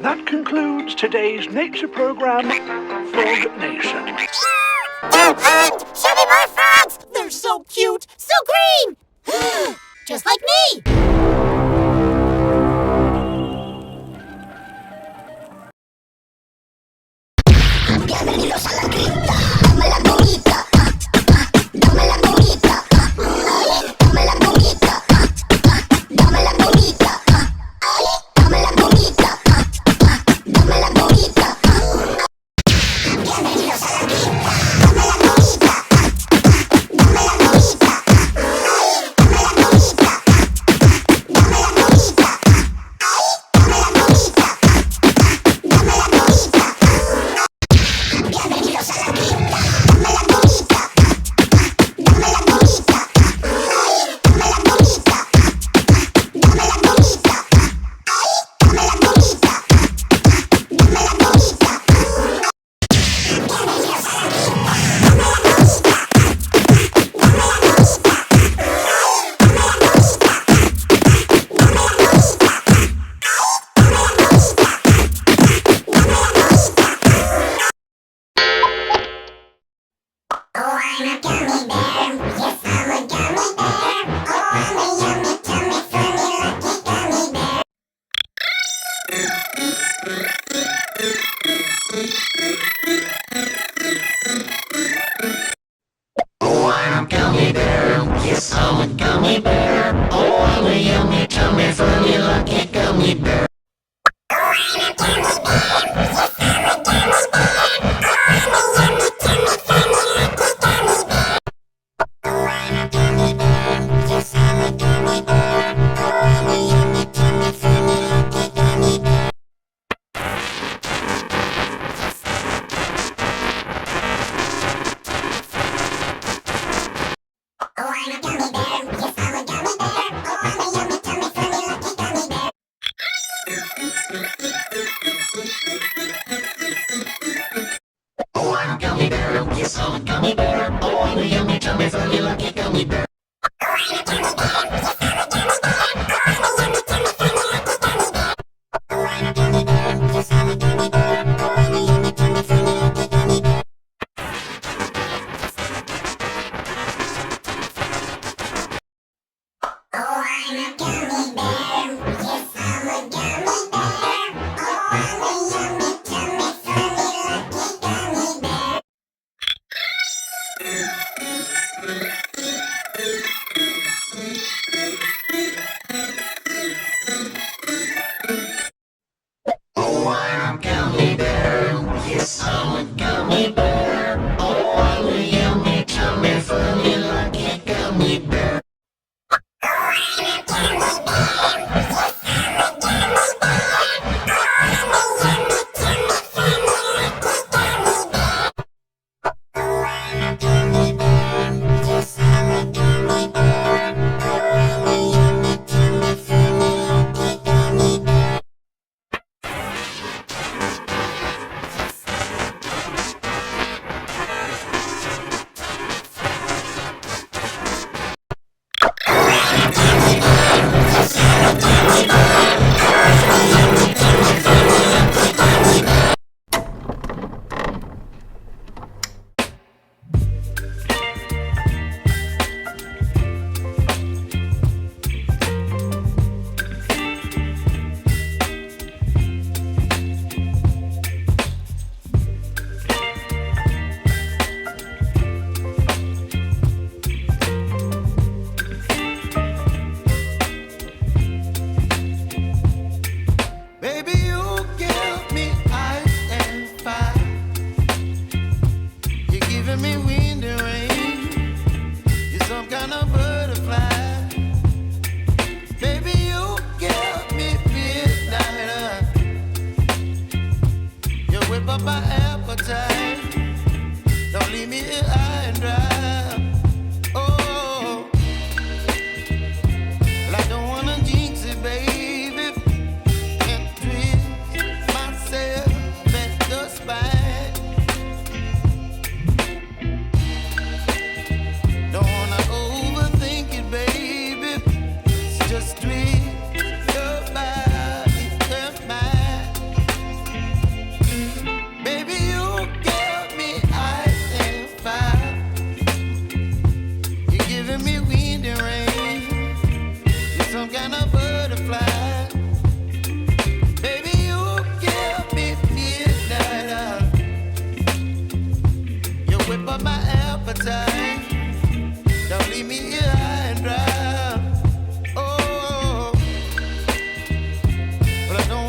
that concludes today's nature program, Frog Nation. Show me more frogs! They're so cute, so green! Just like me! Bienvenidos a la cripta. Dame la comida. Dame la comida. Dame la comida. Dame la comida. Dame la comida. Dame la comida. Bienvenidos a la cripta. Dame la comida. Dame la comida. Dame la comida. Dame la comida. Dame la comida. Dame la comida. Bienvenidos a la cripta. Dame la comida. Dame la comida. Dame la comida. Dame la comida. Dame la comida. Dame la comida. Bienvenidos a la cripta. Dame la comida. Dame la comida. Dame la comida. Dame la comida. Dame la comida. Dame la comida. Oh, I'm a gummy bear. Yes, I'm a gummy bear. Oh, I'm a yummy, tummy, funny, lucky gummy bear. Oh, I'm a gummy bear. Yes, I'm a gummy bear. Oh, I'm a yummy, tummy, funny, lucky gummy bear. Oh, I'm a gummy bear. Yes, I'm a gummy bear. Oh, I'm a yummy, tummy, funny, lucky gummy bear. Oh, I'm a gummy bear. Yes, I'm a gummy bear. Oh, I'm a yummy, tummy, funny, lucky gummy bear. Oh, I'm a gummy bear. Yes, I'm a gummy bear. Oh, I'm a yummy, tummy, funny, lucky gummy bear. Oh, I'm a gummy bear. Yes, I'm a gummy bear. Oh, I'm a yummy, tummy, funny, lucky gummy bear. Oh, I'm a gummy bear. Yes, I'm a gummy bear. Oh, I'm a yummy, tummy, funny, lucky gummy bear. Oh, I'm a gummy bear. Yes, I'm a gummy bear. Oh, I'm a yummy, tummy, funny, lucky gummy bear. and a butterfly. Baby, you give me midnight. You whip up my appetite. Don't leave me here.